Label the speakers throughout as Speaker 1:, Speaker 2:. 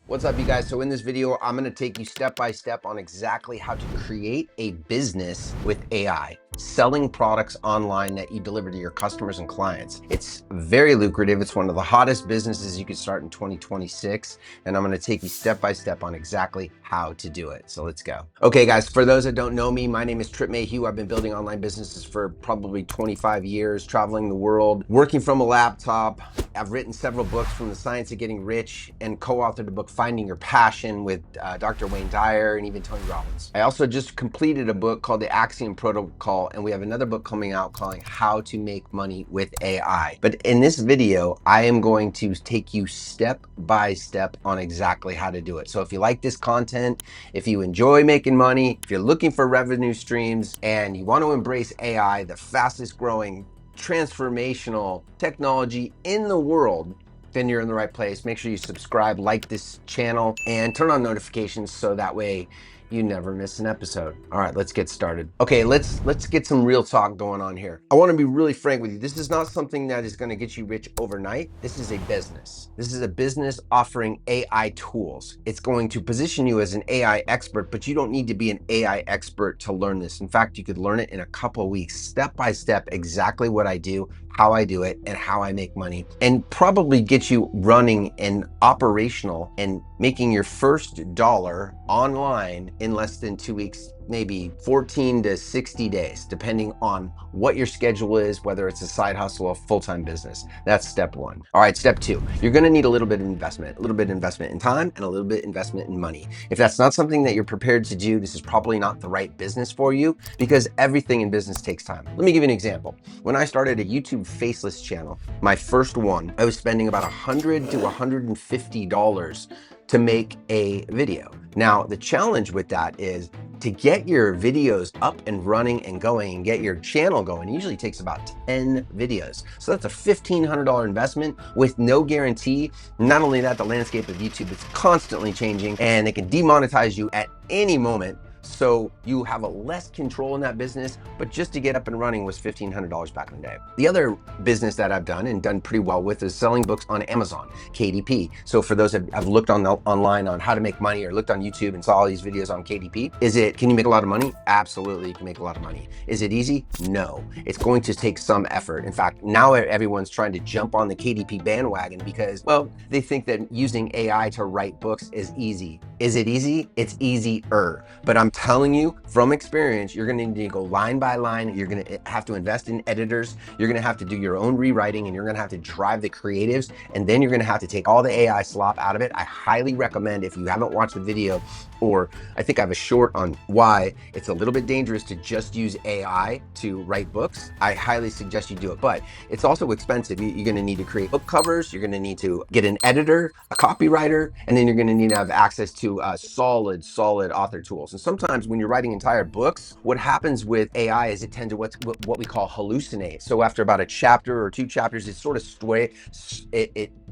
Speaker 1: What's up, you guys? So in this video, I'm gonna take you step by step on exactly how to create a business with AI, selling products online that you deliver to your customers and clients. It's very lucrative. It's one of the hottest businesses you could start in 2026. And I'm gonna take you step by step on exactly how to do it. So let's go. Okay, guys, for those that don't know me, my name is Tripp Mehew. I've been building online businesses for probably 25 years, traveling the world, working from a laptop. I've written several books, from The Science of Getting Rich, and co-authored a book, Finding Your Passion, with Dr. Wayne Dyer and even Tony Robbins. I also just completed a book called The Axiom Protocol, and we have another book coming out called How to Make Money with AI. But in this video, I am going to take you step by step on exactly how to do it. So if you like this content, if you enjoy making money, if you're looking for revenue streams, and you want to embrace AI, the fastest growing transformational technology in the world, then you're in the right place. Make sure you subscribe, like this channel, and turn on notifications so that way you never miss an episode. All right, let's get started. Okay, let's get some real talk going on here. I want to be really frank with you. This is not something that is going to get you rich overnight. This is a business. This is a business offering AI tools. It's going to position you as an AI expert, but you don't need to be an AI expert to learn this. In fact, you could learn it in a couple of weeks, step by step, exactly what I do, how I do it, and how I make money, and probably get you running and operational and making your first dollar online in less than 2 weeks, maybe 14 to 60 days, depending on what your schedule is, whether it's a side hustle or full-time business. That's step one. All right, step two, you're gonna need a little bit of investment, in time and a little bit investment in money. If that's not something that you're prepared to do, this is probably not the right business for you, because everything in business takes time. Let me give you an example. When I started a YouTube faceless channel, my first one, I was spending about $100 to $150 to make a video. Now, the challenge with that is to get your videos up and running and going and get your channel going, it usually takes about 10 videos. So that's a $1,500 investment with no guarantee. Not only that, the landscape of YouTube is constantly changing and they can demonetize you at any moment. So you have a less control in that business, but just to get up and running was $1,500 back in the day. The other business that I've done and done pretty well with is selling books on Amazon, KDP. So for those that have looked online on how to make money, or looked on YouTube and saw all these videos on KDP, can you make a lot of money? Absolutely, you can make a lot of money. Is it easy? No, it's going to take some effort. In fact, now everyone's trying to jump on the KDP bandwagon because, well, they think that using AI to write books is easy. Is it easy? It's easier. But I'm telling you from experience, you're gonna need to go line by line. You're gonna have to invest in editors. You're gonna have to do your own rewriting, and you're gonna have to drive the creatives. And then you're gonna have to take all the AI slop out of it. I highly recommend, if you haven't watched the video, or I think I have a short on why it's a little bit dangerous to just use AI to write books, I highly suggest you do it. But it's also expensive. You're gonna need to create book covers. You're gonna need to get an editor, a copywriter, and then you're gonna need to have access to solid author tools. And sometimes when you're writing entire books, what happens with AI is it tends to what we call hallucinate. So after about a chapter or two chapters, it sort of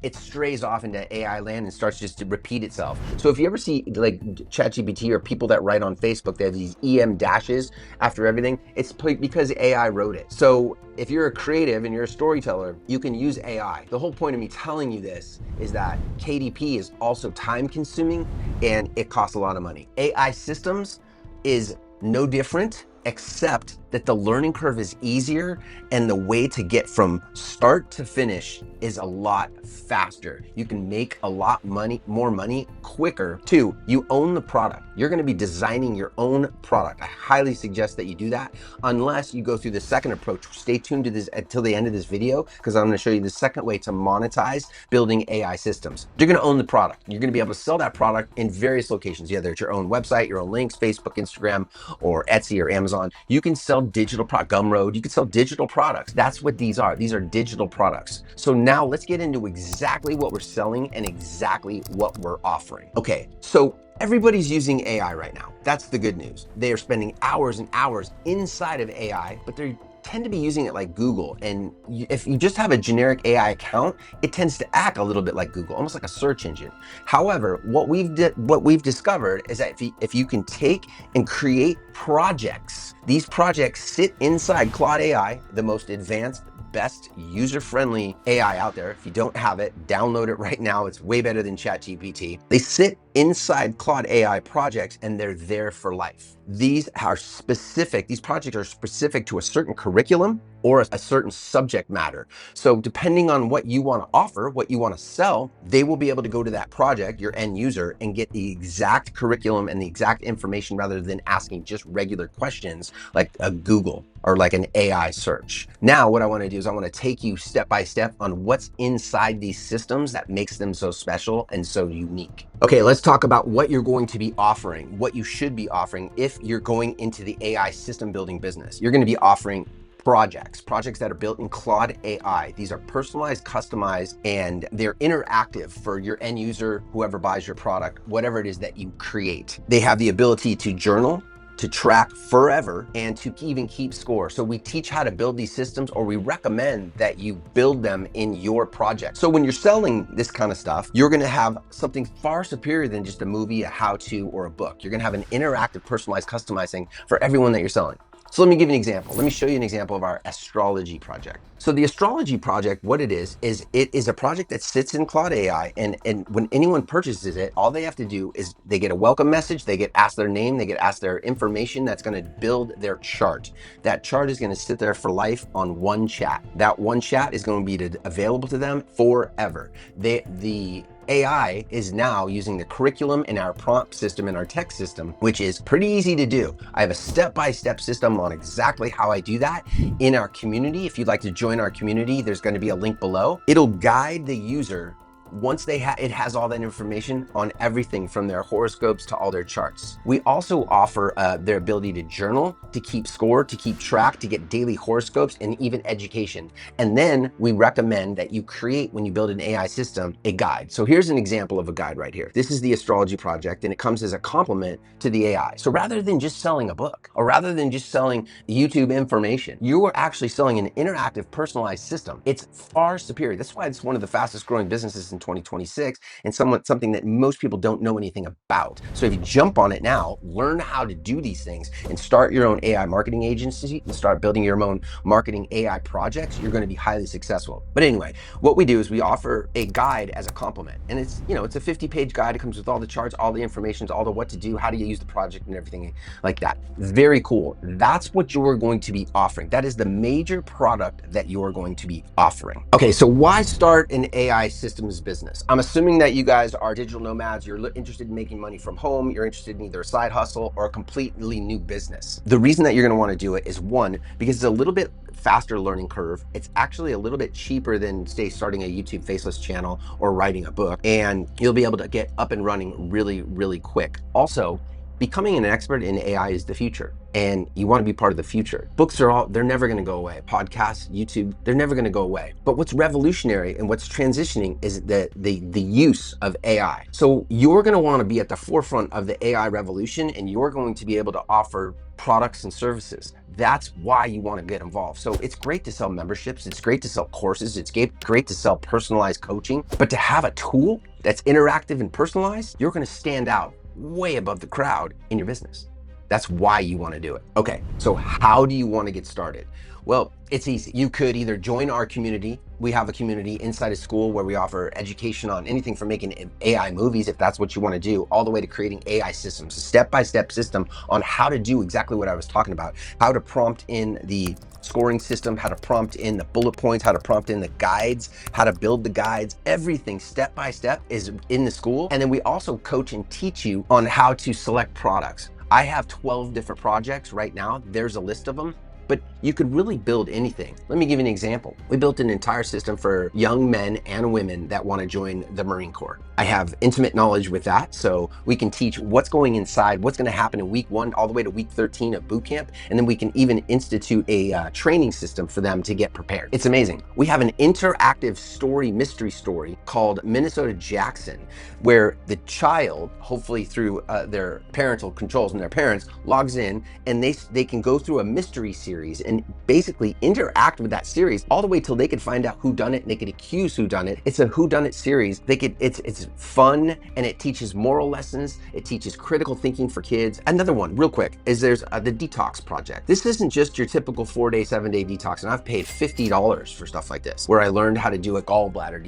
Speaker 1: it strays off into AI land and starts just to repeat itself. So if you ever see like ChatGPT or people that write on Facebook, they have these EM dashes after everything, it's because AI wrote it. So if you're a creative and you're a storyteller, you can use AI. The whole point of me telling you this is that KDP is also time consuming and it costs a lot of money. AI systems is no different, except that the learning curve is easier and the way to get from start to finish is a lot faster. You can make a lot more money quicker. Two, you own the product. You're gonna be designing your own product. I highly suggest that you do that, unless you go through the second approach. Stay tuned to this until the end of this video, because I'm gonna show you the second way to monetize building AI systems. You're gonna own the product. You're gonna be able to sell that product in various locations, either it's your own website, your own links, Facebook, Instagram, or Etsy or Amazon. You can sell digital product, Gumroad, you can sell digital products. That's what these are. These are digital products. So now let's get into exactly what we're selling and exactly what we're offering. Okay, so everybody's using AI right now. That's the good news. They are spending hours and hours inside of AI, but they tend to be using it like Google. And if you just have a generic AI account, it tends to act a little bit like Google, almost like a search engine. However, what we've discovered is that if you can take and create projects, these projects sit inside Claude AI, the most advanced best user-friendly AI out there. If you don't have it, download it right now. It's way better than ChatGPT. They sit inside Claude AI projects and they're there for life. These projects are specific to a certain curriculum or a certain subject matter. So depending on what you want to offer, what you want to sell, they will be able to go to that project, your end user, and get the exact curriculum and the exact information rather than asking just regular questions like a Google or like an AI search. Now, what I want to do is I want to take you step by step on what's inside these systems that makes them so special and so unique. Okay, let's talk about what you're going to be offering, what you should be offering if you're going into the AI system building business. You're going to be offering projects that are built in Claude AI. These are personalized, customized, and they're interactive for your end user, whoever buys your product, whatever it is that you create. They have the ability to journal, to track forever, and to even keep score. So we teach how to build these systems, or we recommend that you build them in your project. So when you're selling this kind of stuff, you're gonna have something far superior than just a movie, a how-to, or a book. You're gonna have an interactive, personalized customizing for everyone that you're selling. So let me give you an example. Let me show you an example of our astrology project. So the astrology project, what it is it is a project that sits in Claude AI, and when anyone purchases it, all they have to do is they get a welcome message, they get asked their name, they get asked their information that's gonna build their chart. That chart is gonna sit there for life on one chat. That one chat is gonna be available to them forever. The AI is now using the curriculum in our prompt system and our text system, which is pretty easy to do. I have a step-by-step system on exactly how I do that in our community. If you'd like to join our community, there's going to be a link below. It'll guide the user once it has all that information on everything from their horoscopes to all their charts. We also offer their ability to journal, to keep score, to keep track, to get daily horoscopes, and even education. And then we recommend that you create, when you build an AI system, a guide. So here's an example of a guide right here. This is the astrology project, and it comes as a complement to the AI. So rather than just selling a book, or rather than just selling YouTube information, you are actually selling an interactive, personalized system. It's far superior. That's why it's one of the fastest growing businesses in 2026, and something that most people don't know anything about. So if you jump on it now, learn how to do these things, and start your own AI marketing agency, and start building your own marketing AI projects, you're going to be highly successful. But anyway, what we do is we offer a guide as a complement, and it's a 50-page guide. It comes with all the charts, all the information, all the what to do, how do you use the project, and everything like that. Very cool. That's what you're going to be offering. That is the major product that you're going to be offering. Okay, so why start an AI systems business? I'm assuming that you guys are digital nomads. You're interested in making money from home. You're interested in either a side hustle or a completely new business. The reason that you're going to want to do it is, one, because it's a little bit faster learning curve. It's actually a little bit cheaper than, say, starting a YouTube faceless channel or writing a book, and you'll be able to get up and running really, really quick. Also, becoming an expert in AI is the future, and you want to be part of the future. Books they're never going to go away. Podcasts, YouTube, they're never going to go away. But what's revolutionary and what's transitioning is the use of AI. So you're going to want to be at the forefront of the AI revolution, and you're going to be able to offer products and services. That's why you want to get involved. So it's great to sell memberships. It's great to sell courses. It's great to sell personalized coaching. But to have a tool that's interactive and personalized, you're going to stand out way above the crowd in your business. That's why you want to do it. Okay, so how do you want to get started? Well, it's easy. You could either join our community. We have a community inside a school where we offer education on anything from making AI movies, if that's what you want to do, all the way to creating AI systems, a step-by-step system on how to do exactly what I was talking about, how to prompt in the scoring system, how to prompt in the bullet points, how to prompt in the guides, how to build the guides. Everything step by step is in the school. And then we also coach and teach you on how to select products. I have 12 different projects right now. There's a list of them, but you could really build anything. Let me give you an example. We built an entire system for young men and women that want to join the Marine Corps. I have intimate knowledge with that, so we can teach what's going inside, what's going to happen in week 1 all the way to week 13 of boot camp, and then we can even institute a training system for them to get prepared. It's amazing. We have an interactive mystery story called Minnesota Jackson, where the child, hopefully through their parental controls and their parents, logs in, and they can go through a mystery series and basically interact with that series all the way till they can find out who done it, and they could accuse who done it. It's a who done it series. It's fun and it teaches moral lessons. It teaches critical thinking for kids. Another one, real quick, is there's the Detox Project. This isn't just your typical 4-day, 7-day detox, and I've paid $50 for stuff like this, where I learned how to do a gallbladder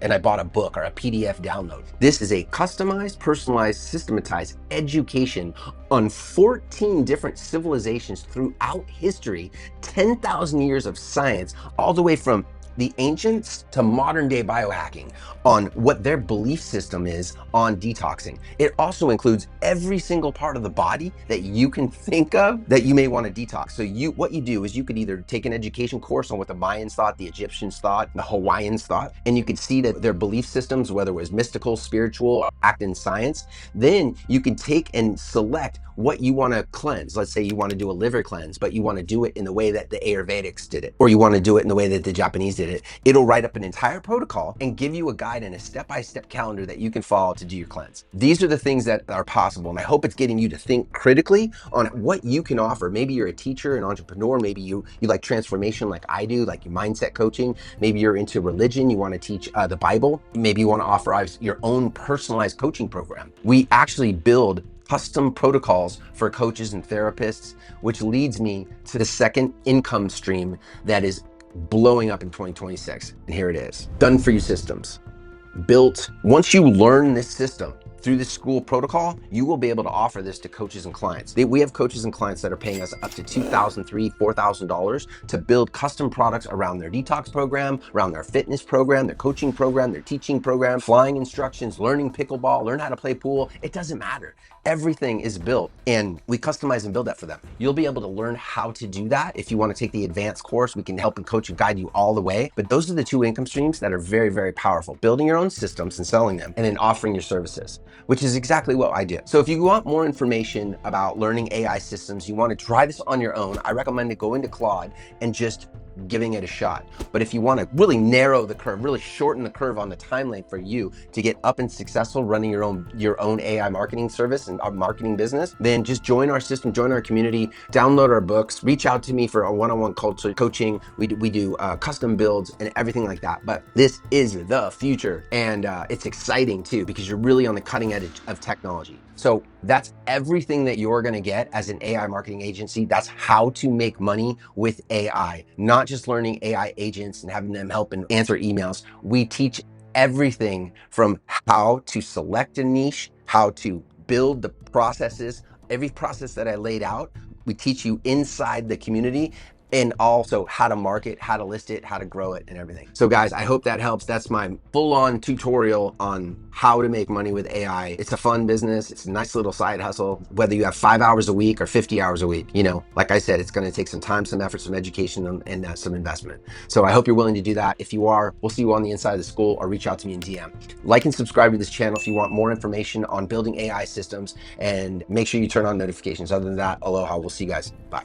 Speaker 1: and I bought a book or a PDF download. This is a customized, personalized, systematized education on 14 different civilizations throughout history, 10,000 years of science, all the way from the ancients to modern day biohacking on what their belief system is on detoxing. It also includes every single part of the body that you can think of that you may want to detox. So what you do is you could either take an education course on what the Mayans thought, the Egyptians thought, the Hawaiians thought, and you could see that their belief systems, whether it was mystical, spiritual, act in science. Then you can take and select what you want to cleanse. Let's say you want to do a liver cleanse, but you want to do it in the way that the Ayurvedics did it, or you want to do it in the way that the Japanese did it. It'll write up an entire protocol and give you a guide and a step-by-step calendar that you can follow to do your cleanse. These are the things that are possible, and I hope it's getting you to think critically on what you can offer. Maybe you're a teacher, an entrepreneur, maybe you like transformation like I do, like your mindset coaching. Maybe you're into religion, you want to teach the Bible. Maybe you want to offer your own personalized coaching program. We actually build custom protocols for coaches and therapists, which leads me to the second income stream that is blowing up in 2026. And here it is. Done for you systems. Built. Once you learn this system through the school protocol, you will be able to offer this to coaches and clients. We have coaches and clients that are paying us up to $2,000, $3,000, $4,000 to build custom products around their detox program, around their fitness program, their coaching program, their teaching program, flying instructions, learning pickleball, learn how to play pool. It doesn't matter. Everything is built and we customize and build that for them. You'll be able to learn how to do that. If you want to take the advanced course, we can help and coach and guide you all the way. But those are the two income streams that are very, very powerful. Building your own systems and selling them, and then offering your services, which is exactly what I do. So if you want more information about learning AI systems, you want to try this on your own, I recommend to go into Claude and just giving it a shot. But if you want to really narrow the curve, really shorten the curve on the timeline for you to get up and successful running your own AI marketing service and our marketing business, then just join our system, join our community, download our books, reach out to me for a one-on-one coaching. We do custom builds and everything like that. But this is the future, and it's exciting too, because you're really on the cutting edge of technology. So that's everything that you're going to get as an AI marketing agency. That's how to make money with AI, not just learning AI agents and having them help and answer emails. We teach everything from how to select a niche, how to build the processes, every process that I laid out. We teach you inside the community, and also how to market, how to list it, how to grow it, and everything. So guys, I hope that helps. That's my full-on tutorial on how to make money with AI. It's a fun business. It's a nice little side hustle. Whether you have 5 hours a week or 50 hours a week, like I said, it's gonna take some time, some effort, some education, and some investment. So I hope you're willing to do that. If you are, we'll see you on the inside of the school, or reach out to me in DM. Like and subscribe to this channel if you want more information on building AI systems, and make sure you turn on notifications. Other than that, aloha, we'll see you guys. Bye.